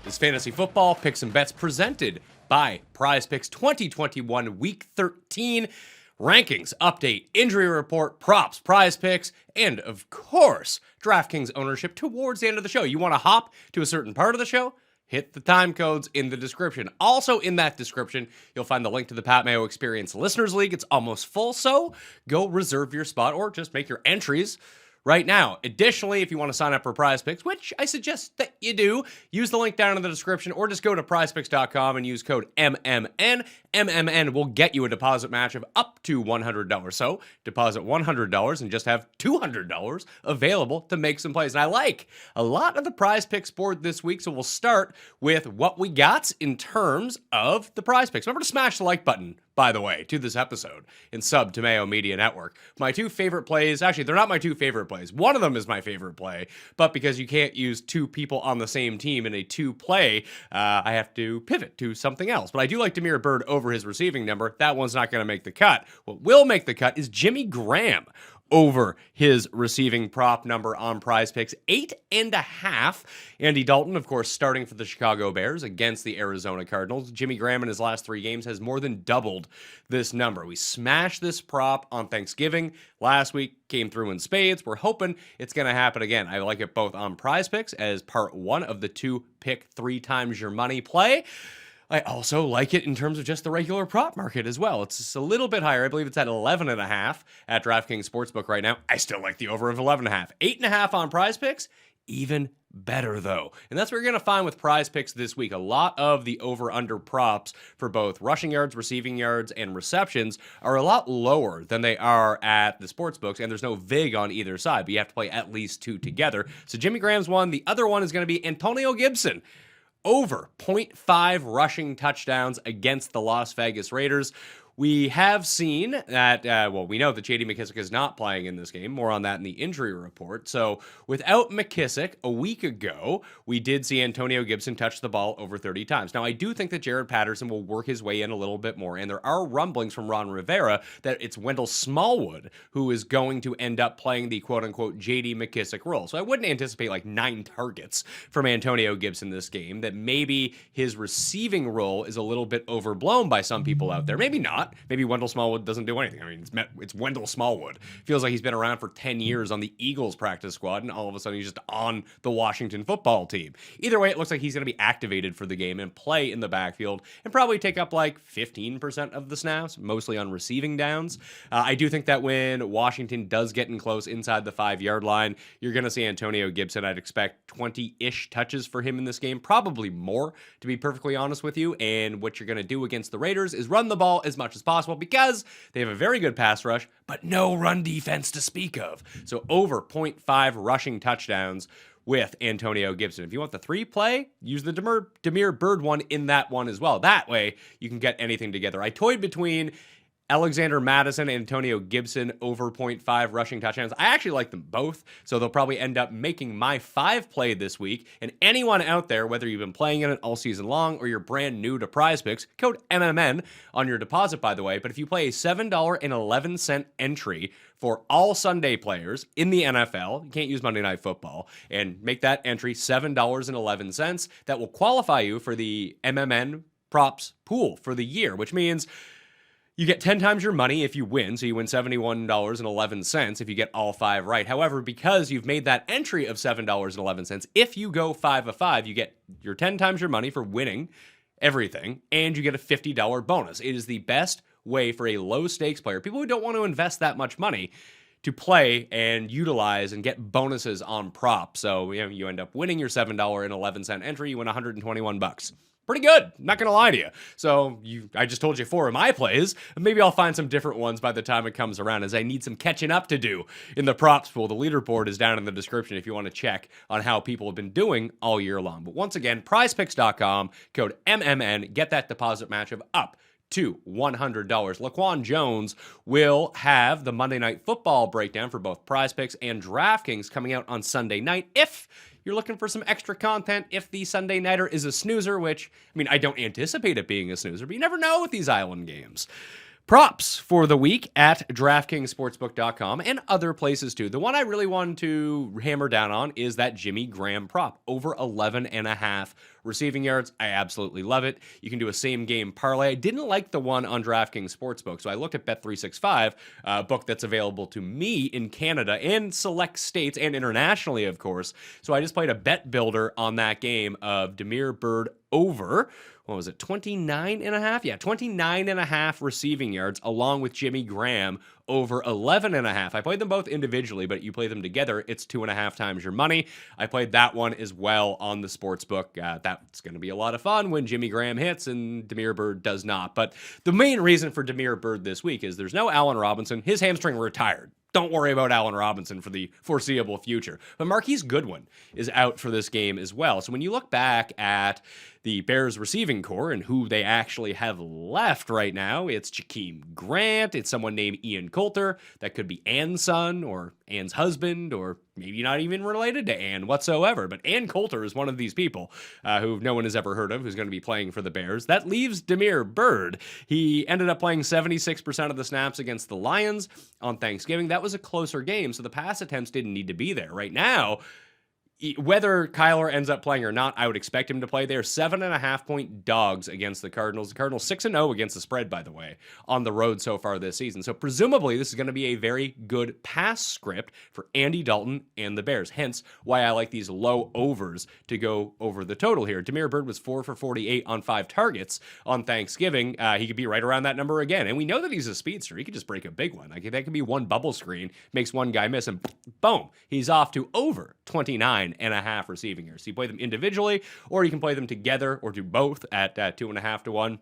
is Fantasy Football Picks and Bets presented by PrizePicks 2021 Week 13. Rankings, update, injury report, props, PrizePicks, and of course, DraftKings ownership towards the end of the show. You want to hop to a certain part of the show? Hit the time codes in the description. Also in that description, you'll find the link to the Pat Mayo Experience Listeners League. It's almost full, so go reserve your spot or just make your entries right now. Additionally, if you want to sign up for PrizePicks, which I suggest that you do, use the link down in the description or just go to prizepicks.com and use code MMN. MMN will get you a deposit match of up to $100. So deposit $100 and just have $200 available to make some plays. And I like a lot of the PrizePicks board this week, so we'll start with what we got in terms of the PrizePicks. Remember to smash the like button, by the way, to this episode and sub to Mayo Media Network. My two favorite plays, actually, they're not my two favorite plays. One of them is my favorite play, but because you can't use two people on the same team in a two-play, I have to pivot to something else. But I do like Damiere Byrd over his receiving number. That one's not going to make the cut. What will make the cut is Jimmy Graham over his receiving prop number on PrizePicks, 8.5. Andy Dalton, of course, starting for the Chicago Bears against the Arizona Cardinals. Jimmy Graham in his last 3 games has more than doubled this number. We smashed this prop on Thanksgiving. Last week came through in spades. We're hoping it's going to happen again. I like it both on PrizePicks as part 1 of the 2 pick 3 times your money play. I also like it in terms of just the regular prop market as well. It's just a little bit higher. I believe it's at 11.5 at DraftKings Sportsbook right now. I still like the over of 11.5. 8.5 on PrizePicks, even better though. And that's what you're going to find with PrizePicks this week. A lot of the over-under props for both rushing yards, receiving yards, and receptions are a lot lower than they are at the sportsbooks, and there's no vig on either side, but you have to play at least 2 together. So Jimmy Graham's one. The other one is going to be Antonio Gibson. Over 0.5 rushing touchdowns against the Las Vegas Raiders. We have seen that, we know that J.D. McKissic is not playing in this game. More on that in the injury report. So without McKissic, a week ago, we did see Antonio Gibson touch the ball over 30 times. Now, I do think that Jared Patterson will work his way in a little bit more, and there are rumblings from Ron Rivera that it's Wendell Smallwood who is going to end up playing the quote-unquote J.D. McKissic role. So I wouldn't anticipate like 9 targets from Antonio Gibson this game, that maybe his receiving role is a little bit overblown by some people out there. Maybe not. Maybe Wendell Smallwood doesn't do anything. I mean, it's Wendell Smallwood. Feels like he's been around for 10 years on the Eagles practice squad, and all of a sudden he's just on the Washington football team. Either way, it looks like he's going to be activated for the game and play in the backfield and probably take up like 15% of the snaps, mostly on receiving downs. I do think that when Washington does get in close inside the 5-yard line, you're going to see Antonio Gibson. I'd expect 20-ish touches for him in this game, probably more, to be perfectly honest with you. And what you're going to do against the Raiders is run the ball as much as possible because they have a very good pass rush, but no run defense to speak of. So over 0.5 rushing touchdowns with Antonio Gibson. If you want the 3 play, use the Damiere Byrd one in that one as well. That way, you can get anything together. I toyed between Alexander Mattison and Antonio Gibson over 0.5 rushing touchdowns. I actually like them both, so they'll probably end up making my 5 play this week. And anyone out there, whether you've been playing in it all season long or you're brand new to PrizePicks, code MMN on your deposit, by the way. But if you play a $7.11 entry for all Sunday players in the NFL, you can't use Monday Night Football, and make that entry $7.11, that will qualify you for the MMN props pool for the year, which means you get 10 times your money if you win, so you win $71.11 if you get all 5 right. However, because you've made that entry of $7.11, if you go 5 of 5, you get your 10 times your money for winning everything, and you get a $50 bonus. It is the best way for a low-stakes player, people who don't want to invest that much money, to play and utilize and get bonuses on props. So you end up winning your $7.11 entry, you win $121. Pretty good, not gonna lie to you. So I just told you 4 of my plays. Maybe I'll find some different ones by the time it comes around, as I need some catching up to do in the props pool. The leaderboard is down in the description if you want to check on how people have been doing all year long. But once again, prizepicks.com, code MMN, get that deposit match of up to $100. Laquan Jones will have the Monday Night Football breakdown for both PrizePicks and DraftKings coming out on Sunday night. If you're looking for some extra content, if the Sunday Nighter is a snoozer, which, I mean, I don't anticipate it being a snoozer, but you never know with these island games. Props for the week at DraftKingsSportsbook.com and other places too. The one I really wanted to hammer down on is that Jimmy Graham prop, over 11.5 receiving yards. I absolutely love it. You can do a same game parlay. I didn't like the one on DraftKings Sportsbook, so I looked at Bet365, a book that's available to me in Canada and select states and internationally, of course. So I just played a bet builder on that game of Damiere Byrd over, what was it, 29.5? Yeah, 29.5 receiving yards, along with Jimmy Graham over 11.5. I played them both individually, but you play them together, it's 2.5 times your money. I played that one as well on the sportsbook. That's going to be a lot of fun when Jimmy Graham hits and Damiere Byrd does not. But the main reason for Damiere Byrd this week is there's no Allen Robinson. His hamstring retired. Don't worry about Allen Robinson for the foreseeable future. But Marquise Goodwin is out for this game as well. So when you look back at the Bears receiving core and who they actually have left right now, it's Jakeem Grant, it's someone named Ian Coulter, that could be Ann's son or Ann's husband, or maybe not even related to Ann whatsoever. But Ann Coulter is one of these people who no one has ever heard of, who's going to be playing for the Bears. That leaves Damiere Byrd. He ended up playing 76% of the snaps against the Lions on Thanksgiving. That was a closer game, so the pass attempts didn't need to be there. Right now, whether Kyler ends up playing or not, I would expect him to play. They're 7.5-point dogs against the Cardinals. The Cardinals 6-0 against the spread, by the way, on the road so far this season. So presumably this is going to be a very good pass script for Andy Dalton and the Bears. Hence why I like these low overs to go over the total here. Damiere Byrd was 4 for 48 on 5 targets on Thanksgiving. He could be right around that number again. And we know that he's a speedster. He could just break a big one. Like, that could be one bubble screen, makes one guy miss, and boom, he's off to over 29.5 receiving yards. So you play them individually, or you can play them together, or do both at 2.5 to 1.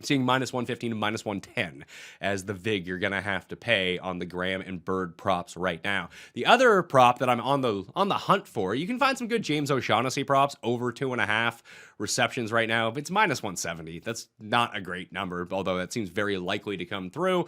Seeing minus 115 and minus 110 as the vig you're going to have to pay on the Graham and Byrd props right now. The other prop that I'm on the hunt for, you can find some good James O'Shaughnessy props over 2.5 receptions right now. If it's minus 170, that's not a great number, although that seems very likely to come through.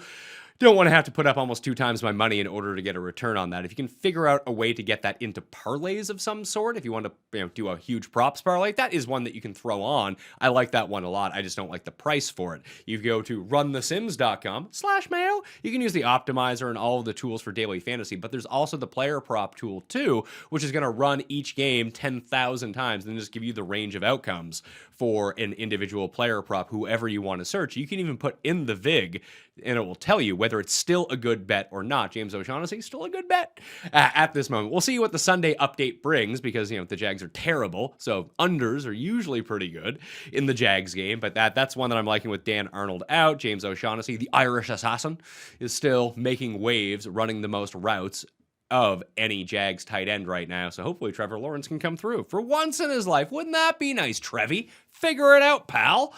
Don't want to have to put up almost 2 times my money in order to get a return on that. If you can figure out a way to get that into parlays of some sort, if you want to do a huge props parlay, that is one that you can throw on. I like that one a lot. I just don't like the price for it. You go to runthesims.com/Mayo. You can use the optimizer and all of the tools for daily fantasy, but there's also the player prop tool too, which is going to run each game 10,000 times and just give you the range of outcomes for an individual player prop, whoever you want to search. You can even put in the vig and it will tell you whether it's still a good bet or not. James O'Shaughnessy, still a good bet at this moment. We'll see what the Sunday update brings, because the Jags are terrible, so unders are usually pretty good in the Jags game, but that's one that I'm liking with Dan Arnold out. James O'Shaughnessy, the Irish assassin, is still making waves, running the most routes of any Jags tight end right now, so hopefully Trevor Lawrence can come through for once in his life. Wouldn't that be nice, Trevi? Figure it out, pal.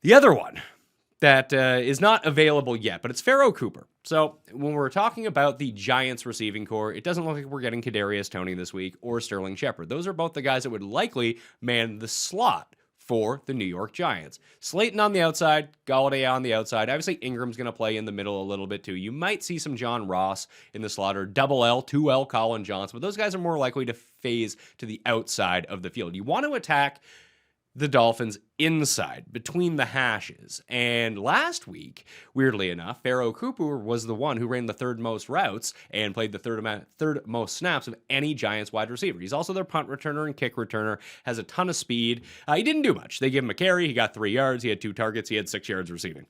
The other one that is not available yet, but it's Pharaoh Cooper. So when we're talking about the Giants receiving core, it doesn't look like we're getting Kadarius Toney this week or Sterling Shepard. Those are both the guys that would likely man the slot for the New York Giants. Slayton on the outside, Golladay on the outside. Obviously, Ingram's going to play in the middle a little bit too. You might see some John Ross in the slot, or double L, 2L Colin Johnson, but those guys are more likely to phase to the outside of the field. You want to attack the Dolphins inside, between the hashes. And last week, weirdly enough, Pharaoh Cooper was the one who ran the third most routes and played the third most snaps of any Giants wide receiver. He's also their punt returner and kick returner, has a ton of speed. He didn't do much. They gave him a carry. He got 3 yards. He had 2 targets. He had 6 yards receiving.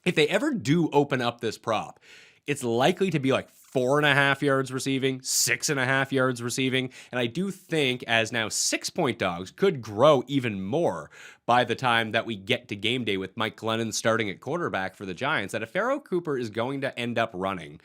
If they ever do open up this prop, it's likely to be like 4.5 yards receiving, 6.5 yards receiving. And I do think, as now 6-point dogs could grow even more by the time that we get to game day with Mike Glennon starting at quarterback for the Giants, that if Pharaoh Cooper is going to end up running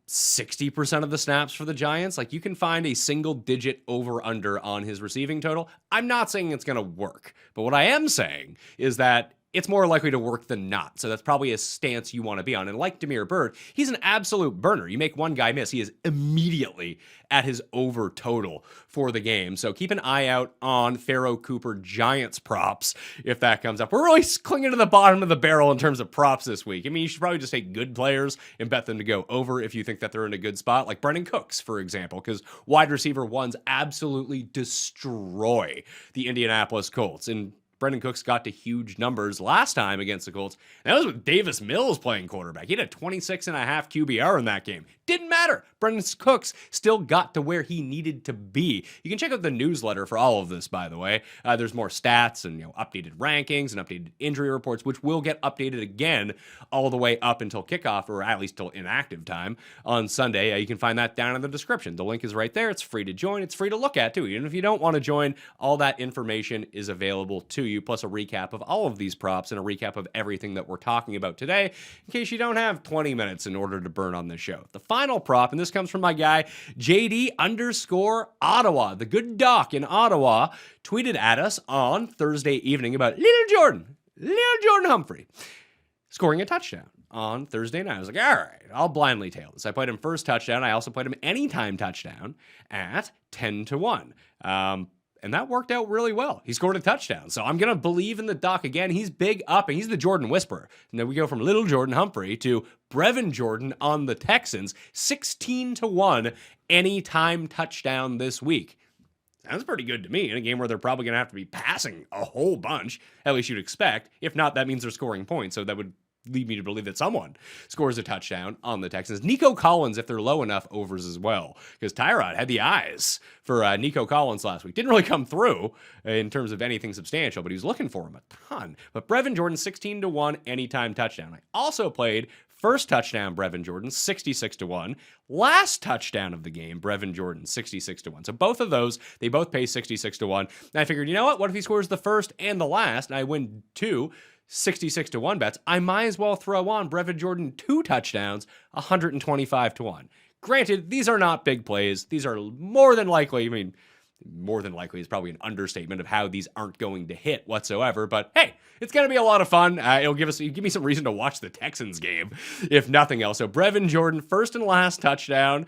60% of the snaps for the Giants, like, you can find a single digit over under on his receiving total. I'm not saying it's going to work, but what I am saying is that it's more likely to work than not. So that's probably a stance you want to be on. And like Damiere Byrd, he's an absolute burner. You make one guy miss, he is immediately at his over total for the game. So keep an eye out on Pharaoh Cooper Giants props if that comes up. We're really clinging to the bottom of the barrel in terms of props this week. I mean, you should probably just take good players and bet them to go over if you think that they're in a good spot, like Brendan Cooks, for example, because wide receiver ones absolutely destroy the Indianapolis Colts. And Brandon Cooks got to huge numbers last time against the Colts. That was with Davis Mills playing quarterback. He had a 26.5 QBR in that game. Didn't matter. Brandon Cooks still got to where he needed to be. You can check out the newsletter for all of this, by the way. There's more stats and updated rankings and updated injury reports, which will get updated again all the way up until kickoff, or at least till inactive time on Sunday. You can find that down in the description. The link is right there. It's free to join. It's free to look at, too. Even if you don't want to join, all that information is available to you, plus a recap of all of these props and a recap of everything that we're talking about today, in case you don't have 20 minutes in order to burn on this show. The final prop, and this comes from my guy, JD_Ottawa. The good doc in Ottawa tweeted at us on Thursday evening about Little Jordan Humphrey scoring a touchdown on Thursday night. I was like, all right, I'll blindly tail this. I played him first touchdown. I also played him anytime touchdown at 10-1. And that worked out really well. He scored a touchdown. So I'm going to believe in the doc again. He's big up, and he's the Jordan whisperer. And then we go from Little Jordan Humphrey to Brevin Jordan on the Texans, 16-1 anytime touchdown this week. Sounds pretty good to me in a game where they're probably going to have to be passing a whole bunch, at least you'd expect. If not, that means they're scoring points, so that would lead me to believe that someone scores a touchdown on the Texans. Nico Collins, if they're low enough, overs as well, because Tyrod had the eyes for Nico Collins last week. Didn't really come through in terms of anything substantial, but he was looking for him a ton. But Brevin Jordan, 16-1 anytime touchdown. I also played first touchdown, Brevin Jordan, 66-1. Last touchdown of the game, Brevin Jordan, 66-1. So both of those, they both pay 66-1. And I figured, you know what? What if he scores the first and the last, and I win two 66-1 bets? I might as well throw on Brevin Jordan 2 touchdowns, 125-1. Granted, these are not big plays. These are more than likely, more than likely is probably an understatement of how these aren't going to hit whatsoever, but hey, it's going to be a lot of fun. It'll give me some reason to watch the Texans game, if nothing else. So Brevin Jordan, first and last touchdown,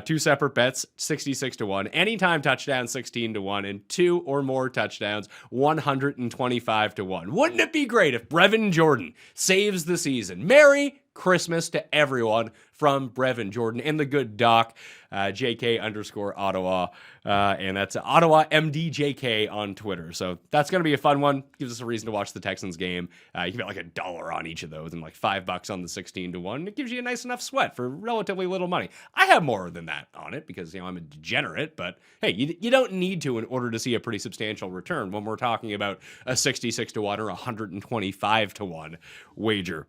2 separate bets, 66-1, anytime touchdown, 16-1, and 2 or more touchdowns, 125-1. Wouldn't it be great if Brevin Jordan saves the season? Merry Christmas to everyone from Brevin Jordan and the good doc, JK_Ottawa, and that's Ottawa MDJK on Twitter. So that's going to be a fun one. Gives us a reason to watch the Texans game. You can bet like $1 on each of those and like $5 on the 16-1. It gives you a nice enough sweat for relatively little money. I have more than that on it because I'm a degenerate, but hey, you don't need to in order to see a pretty substantial return when we're talking about a 66-1 or 125-1 wager.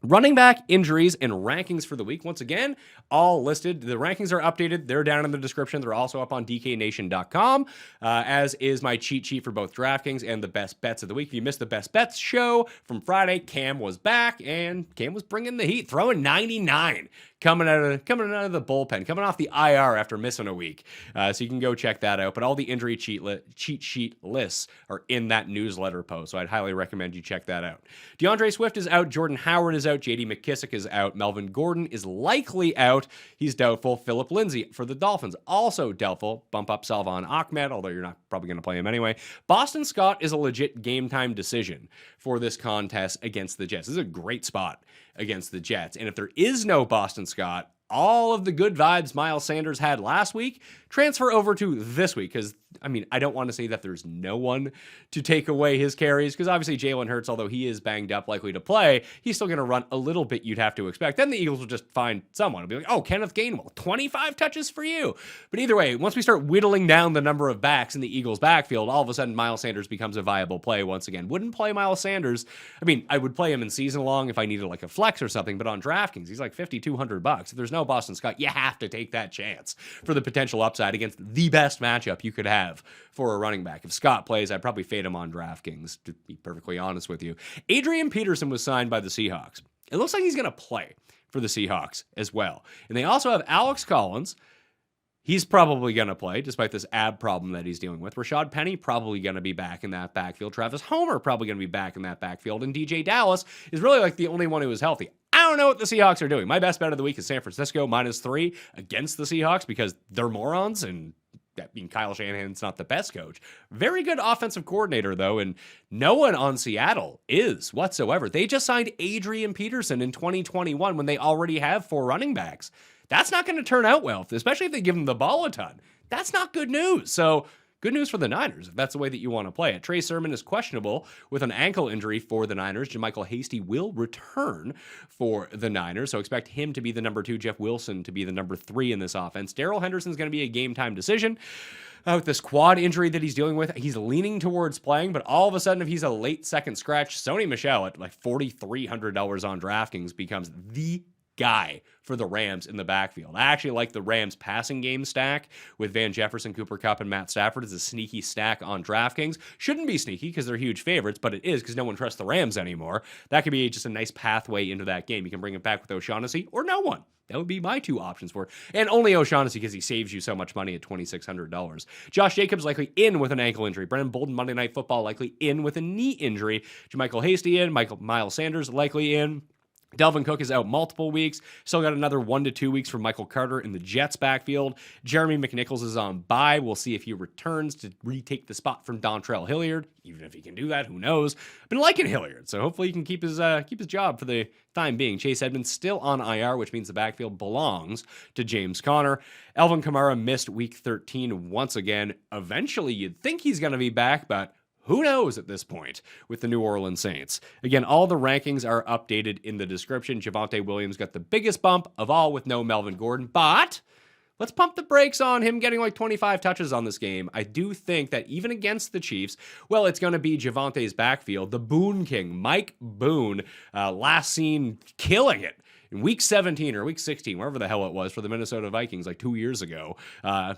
Running back injuries and rankings for the week. Once again, all listed. The rankings are updated. They're down in the description. They're also up on DKNation.com, as is my cheat sheet for both DraftKings and the best bets of the week. If you missed the best bets show from Friday, Cam was back, and Cam was bringing the heat, throwing 99. Coming out of the bullpen, coming off the IR after missing a week. So you can go check that out. But all the injury cheat sheet lists are in that newsletter post. So I'd highly recommend you check that out. DeAndre Swift is out. Jordan Howard is out. J.D. McKissic is out. Melvin Gordon is likely out. He's doubtful. Phillip Lindsay for the Dolphins, also doubtful. Bump up Salvon Ahmed, although you're not probably going to play him anyway. Boston Scott is a legit game time decision for this contest against the Jets. This is a great spot against the Jets. And if there is no Boston Scott, all of the good vibes Miles Sanders had last week transfer over to this week. Because, I don't want to say that there's no one to take away his carries, because obviously Jalen Hurts, although he is banged up, likely to play, he's still going to run a little bit, you'd have to expect. Then the Eagles will just find someone. It'll be like, oh, Kenneth Gainwell, 25 touches for you. But either way, once we start whittling down the number of backs in the Eagles' backfield, all of a sudden Miles Sanders becomes a viable play once again. Wouldn't play Miles Sanders. I would play him in season long if I needed like a flex or something, but on DraftKings, he's like $5,200. If there's no Boston Scott, you have to take that chance for the potential upside against the best matchup you could have for a running back. If Scott plays, I'd probably fade him on DraftKings, to be perfectly honest with you. Adrian Peterson was signed by the Seahawks. It looks like he's going to play for the Seahawks as well. And they also have Alex Collins. He's probably going to play, despite this ab problem that he's dealing with. Rashad Penny probably going to be back in that backfield. Travis Homer probably going to be back in that backfield. And DJ Dallas is really like the only one who is healthy. I don't know what the Seahawks are doing. My best bet of the week is San Francisco -3 against the Seahawks because they're morons, and Kyle Shanahan's not the best coach. Very good offensive coordinator, though, and no one on Seattle is whatsoever. They just signed Adrian Peterson in 2021 when they already have 4 running backs. That's not going to turn out well, especially if they give him the ball a ton. That's not good news. So good news for the Niners, if that's the way that you want to play it. Trey Sermon is questionable with an ankle injury for the Niners. JaMychal Hasty will return for the Niners, so expect him to be the number 2, Jeff Wilson to be the number 3 in this offense. Darrell Henderson's going to be a game-time decision. With this quad injury that he's dealing with, he's leaning towards playing, but all of a sudden, if he's a late second scratch, Sony Michel at like $4,300 on DraftKings becomes the guy for the Rams in the backfield. I actually like the Rams passing game stack with Van Jefferson, Cooper Kupp, and Matt Stafford as a sneaky stack on DraftKings. Shouldn't be sneaky because they're huge favorites, but it is because no one trusts the Rams anymore. That could be just a nice pathway into that game. You can bring it back with O'Shaughnessy or no one. That would be my 2 options for it. And only O'Shaughnessy because he saves you so much money at $2,600. Josh Jacobs likely in with an ankle injury. Brendan Bolden, Monday Night Football, likely in with a knee injury. JaMychal Hasty in. Miles Sanders likely in. Delvin Cook is out multiple weeks. Still got another 1 to 2 weeks from Michael Carter in the Jets backfield. Jeremy McNichols is on bye. We'll see if he returns to retake the spot from Dontrell Hilliard. Even if he can do that, who knows? I've been liking Hilliard, so hopefully he can keep his job for the time being. Chase Edmonds still on IR, which means the backfield belongs to James Conner. Alvin Kamara missed week 13 once again. Eventually, you'd think he's going to be back, but who knows at this point with the New Orleans Saints? Again, all the rankings are updated in the description. Javonte Williams got the biggest bump of all with no Melvin Gordon, but let's pump the brakes on him getting like 25 touches on this game. I do think that even against the Chiefs, well, it's going to be Javonte's backfield. The Boone King, Mike Boone, last seen killing it in week 17 or week 16, wherever the hell it was for the Minnesota Vikings like 2 years ago,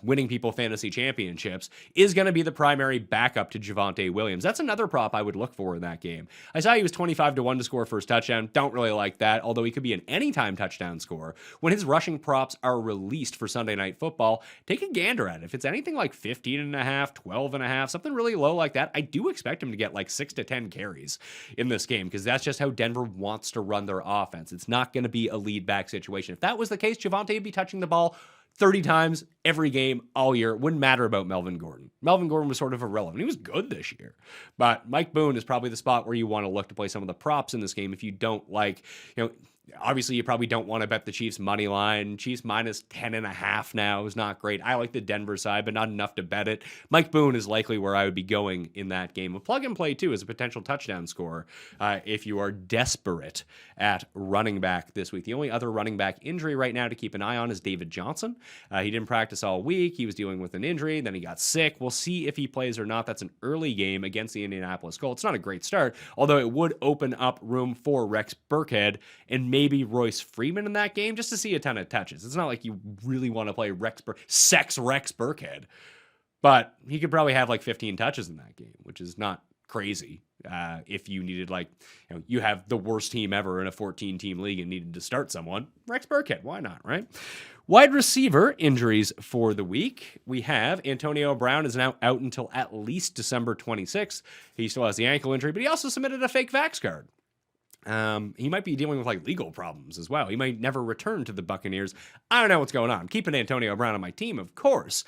winning people fantasy championships, is going to be the primary backup to Javonte Williams. That's another prop I would look for in that game. I saw he was 25 to 1 to score first touchdown. Don't really like that, although he could be an anytime touchdown scorer. When his rushing props are released for Sunday Night Football, take a gander at it. If it's anything like 15.5, 12.5, something really low like that, I do expect him to get like 6 to 10 carries in this game because that's just how Denver wants to run their offense. It's not going to be a lead back situation. If that was the case, Javonte would be touching the ball 30 times every game all year. It wouldn't matter about Melvin Gordon. Melvin Gordon was sort of irrelevant. He was good this year. But Mike Boone is probably the spot where you want to look to play some of the props in this game if you don't like, obviously you probably don't want to bet the Chiefs money line. Chiefs minus 10.5 now is not great. I like the Denver side, but not enough to bet it. Mike Boone is likely where I would be going in that game. A plug and play too as a potential touchdown scorer if you are desperate at running back this week. The only other running back injury right now to keep an eye on is David Johnson. He didn't practice all week. He was dealing with an injury. Then he got sick. We'll see if he plays or not. That's an early game against the Indianapolis Colts. Not a great start, although it would open up room for Rex Burkhead and maybe Royce Freeman in that game just to see a ton of touches. It's not like you really want to play Rex Burkhead, but he could probably have like 15 touches in that game, which is not crazy. If you needed you have the worst team ever in a 14-team league and needed to start someone, Rex Burkhead, why not, right? Wide receiver injuries for the week. We have Antonio Brown is now out until at least December 26th. He still has the ankle injury, but he also submitted a fake Vax card. He might be dealing with legal problems as well. He might never return to the Buccaneers. I don't know what's going on. I'm keeping Antonio Brown on my team, of course,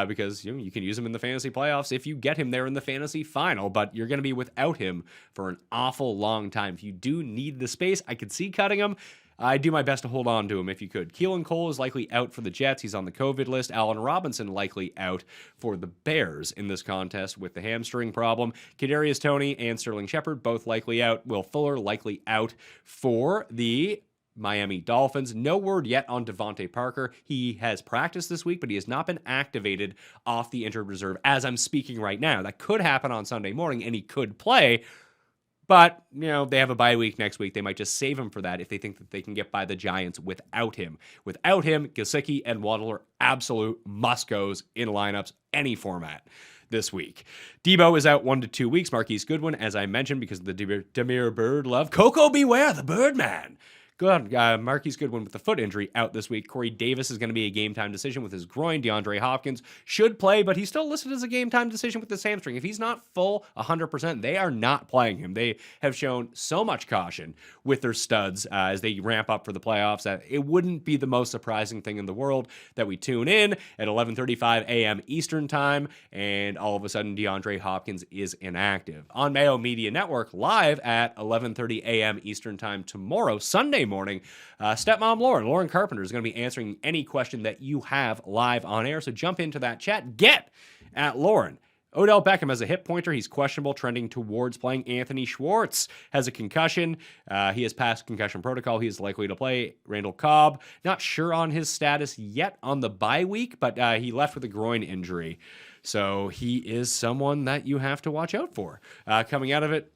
because you can use him in the fantasy playoffs if you get him there in the fantasy final, but you're going to be without him for an awful long time. If you do need the space, I could see cutting him. I do my best to hold on to him if you could. Keelan Cole is likely out for the Jets. He's on the COVID list. Allen Robinson likely out for the Bears in this contest with the hamstring problem. Kadarius Toney and Sterling Shepard both likely out. Will Fuller likely out for the Miami Dolphins. No word yet on Devontae Parker. He has practiced this week, but he has not been activated off the injured reserve as I'm speaking right now. That could happen on Sunday morning, and he could play. But, they have a bye week next week. They might just save him for that if they think that they can get by the Giants without him. Without him, Gesicki and Waddle are absolute must-goes in lineups, any format this week. Debo is out 1 to 2 weeks. Marquise Goodwin, as I mentioned, because of the Demir Bird love. Coco Beware, the Birdman. Good. Marquise Goodwin with the foot injury out this week. Corey Davis is going to be a game-time decision with his groin. DeAndre Hopkins should play, but he's still listed as a game-time decision with his hamstring. If he's not full 100%, they are not playing him. They have shown so much caution with their studs as they ramp up for the playoffs that it wouldn't be the most surprising thing in the world that we tune in at 11:35 a.m. Eastern time, and all of a sudden DeAndre Hopkins is inactive. On Mayo Media Network, live at 11:30 a.m. Eastern time tomorrow, Sunday Monday morning. Stepmom Lauren Carpenter is going to be answering any question that you have live on air. So jump into that chat. Get at Lauren. Odell Beckham has a hip pointer. He's questionable, trending towards playing. Anthony Schwartz has a concussion. He has passed concussion protocol. He is likely to play. Randall Cobb, not sure on his status yet on the bye week, but he left with a groin injury. So he is someone that you have to watch out for. Coming out of it,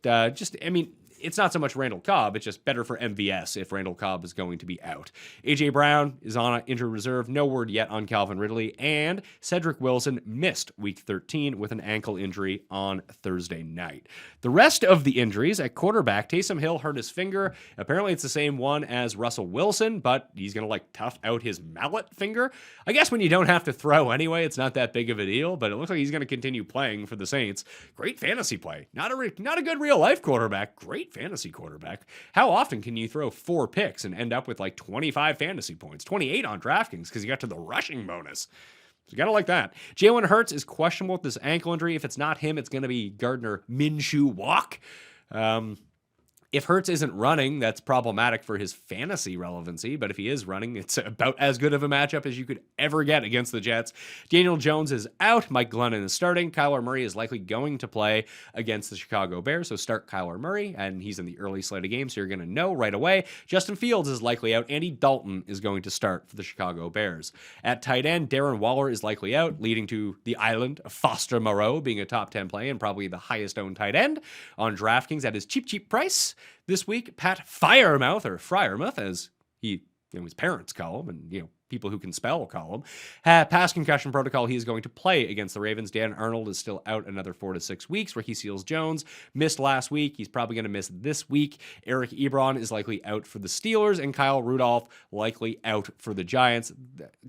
it's not so much Randall Cobb. It's just better for MVS if Randall Cobb is going to be out. A.J. Brown is on injured reserve. No word yet on Calvin Ridley. And Cedric Wilson missed Week 13 with an ankle injury on Thursday night. The rest of the injuries at quarterback, Taysom Hill hurt his finger. Apparently it's the same one as Russell Wilson, but he's going to tough out his mallet finger. I guess when you don't have to throw anyway, it's not that big of a deal, but it looks like he's going to continue playing for the Saints. Great fantasy play. Not a good real-life quarterback. Great fantasy quarterback. How often can you throw 4 picks and end up with 25 fantasy points? 28 on DraftKings because you got to the rushing bonus. So you got to like that. Jalen Hurts is questionable with this ankle injury. If it's not him, it's going to be Gardner Minshew. If Hurts isn't running, that's problematic for his fantasy relevancy. But if he is running, it's about as good of a matchup as you could ever get against the Jets. Daniel Jones is out. Mike Glennon is starting. Kyler Murray is likely going to play against the Chicago Bears. So start Kyler Murray, and he's in the early slate of games, so you're going to know right away. Justin Fields is likely out. Andy Dalton is going to start for the Chicago Bears. At tight end, Darren Waller is likely out, leading to the island of Foster Moreau being a top 10 play and probably the highest owned tight end on DraftKings at his cheap price. This week, Pat Freiermuth, as his parents call him, and people who can spell call him, past concussion protocol. He is going to play against the Ravens. Dan Arnold is still out another 4 to 6 weeks. Ricky Seals-Jones missed last week. He's probably going to miss this week. Eric Ebron is likely out for the Steelers, and Kyle Rudolph likely out for the Giants.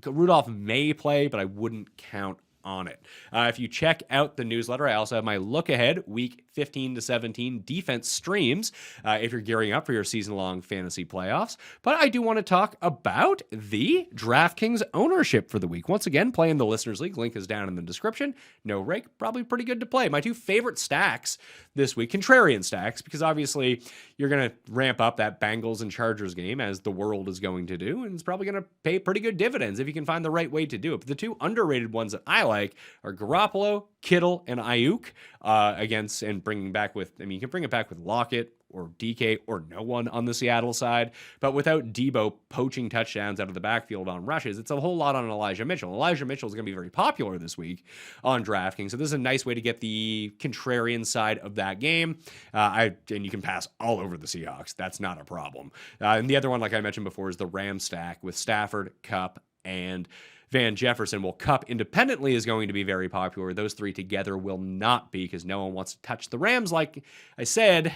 Rudolph may play, but I wouldn't count on it. If you check out the newsletter, I also have my look ahead week 15 to 17 defense streams if you're gearing up for your season-long fantasy playoffs. But I do want to talk about the DraftKings ownership for the week. Once again, play in the Listeners League. Link is down in the description. No rake, probably pretty good to play. My 2 favorite stacks this week, contrarian stacks, because obviously you're going to ramp up that Bengals and Chargers game as the world is going to do, and it's probably going to pay pretty good dividends if you can find the right way to do it. But the 2 underrated ones that I like are Garoppolo, Kittle, and Ayuk against, and bringing back with, you can bring it back with Lockett or DK or no one on the Seattle side, but without Debo poaching touchdowns out of the backfield on rushes, it's a whole lot on Elijah Mitchell. Elijah Mitchell is going to be very popular this week on DraftKings, so this is a nice way to get the contrarian side of that game. And you can pass all over the Seahawks. That's not a problem. And the other one, like I mentioned before, is the Ram stack with Stafford, Kupp, and Van Jefferson. Well, Kupp independently is going to be very popular. Those 3 together will not be, because no one wants to touch the Rams, like I said.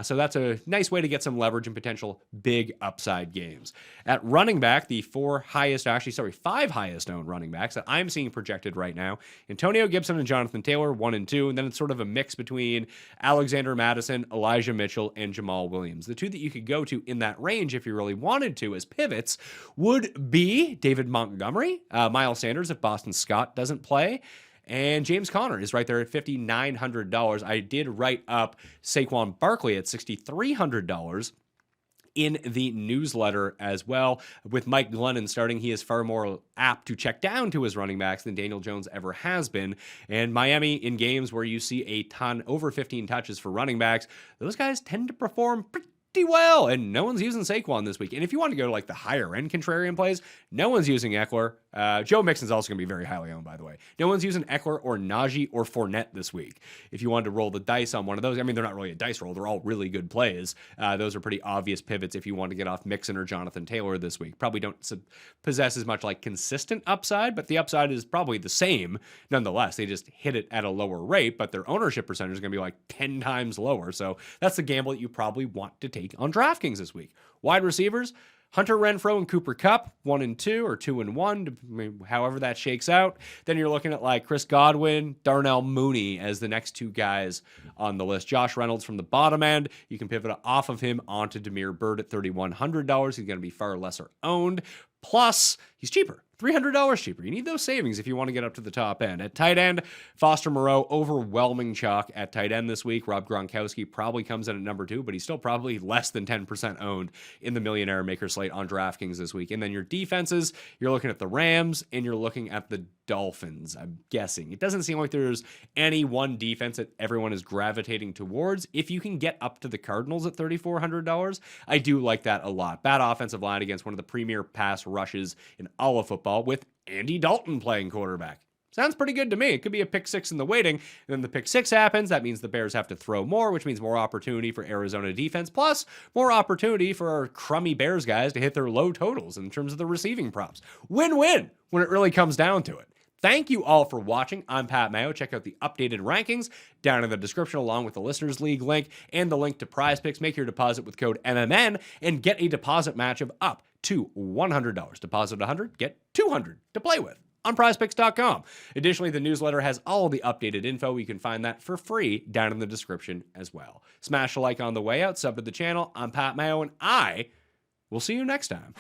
So that's a nice way to get some leverage and potential big upside games. At running back, the 5 highest owned running backs that I'm seeing projected right now: Antonio Gibson and Jonathan Taylor, 1 and 2. And then it's sort of a mix between Alexander Mattison, Elijah Mitchell, and Jamal Williams. The 2 that you could go to in that range if you really wanted to as pivots would be David Montgomery, Miles Sanders if Boston Scott doesn't play, and James Conner is right there at $5,900. I did write up Saquon Barkley at $6,300 in the newsletter as well. With Mike Glennon starting, he is far more apt to check down to his running backs than Daniel Jones ever has been. And Miami, in games where you see a ton, over 15 touches for running backs, those guys tend to perform pretty well, and no one's using Saquon this week. And if you want to go to the higher end contrarian plays, no one's using Eckler. Joe Mixon's also going to be very highly owned, by the way. No one's using Eckler or Najee or Fournette this week. If you wanted to roll the dice on one of those, they're not really a dice roll. They're all really good plays. Those are pretty obvious pivots if you want to get off Mixon or Jonathan Taylor this week. Probably don't possess as much consistent upside, but the upside is probably the same nonetheless. They just hit it at a lower rate, but their ownership percentage is going to be 10 times lower. So that's the gamble that you probably want to take on DraftKings this week. Wide receivers: Hunter Renfrow and Cooper Kupp, 1 and 2 or 2 and 1, however that shakes out. Then you're looking at Chris Godwin, Darnell Mooney as the next 2 guys on the list. Josh Reynolds from the bottom end, you can pivot off of him onto Damiere Byrd at $3,100. He's going to be far lesser owned. Plus, he's cheaper. $300 cheaper. You need those savings if you want to get up to the top end. At tight end, Foster Moreau, overwhelming chalk at tight end this week. Rob Gronkowski probably comes in at number 2, but he's still probably less than 10% owned in the Millionaire Maker slate on DraftKings this week. And then your defenses, you're looking at the Rams and you're looking at the Dolphins, I'm guessing. It doesn't seem like there's any one defense that everyone is gravitating towards. If you can get up to the Cardinals at $3,400, I do like that a lot. Bad offensive line against one of the premier pass rushes in all of football with Andy Dalton playing quarterback. Sounds pretty good to me. It could be a pick 6 in the waiting. And then the pick 6 happens. That means the Bears have to throw more, which means more opportunity for Arizona defense, plus more opportunity for our crummy Bears guys to hit their low totals in terms of the receiving props. Win-win when it really comes down to it. Thank you all for watching. I'm Pat Mayo. Check out the updated rankings down in the description along with the Listeners League link and the link to Prize Picks. Make your deposit with code MMN and get a deposit match of up to $100. Deposit $100, get $200 to play with on prizepicks.com. Additionally, the newsletter has all the updated info. You can find that for free down in the description as well. Smash a like on the way out, sub to the channel. I'm Pat Mayo, and I will see you next time.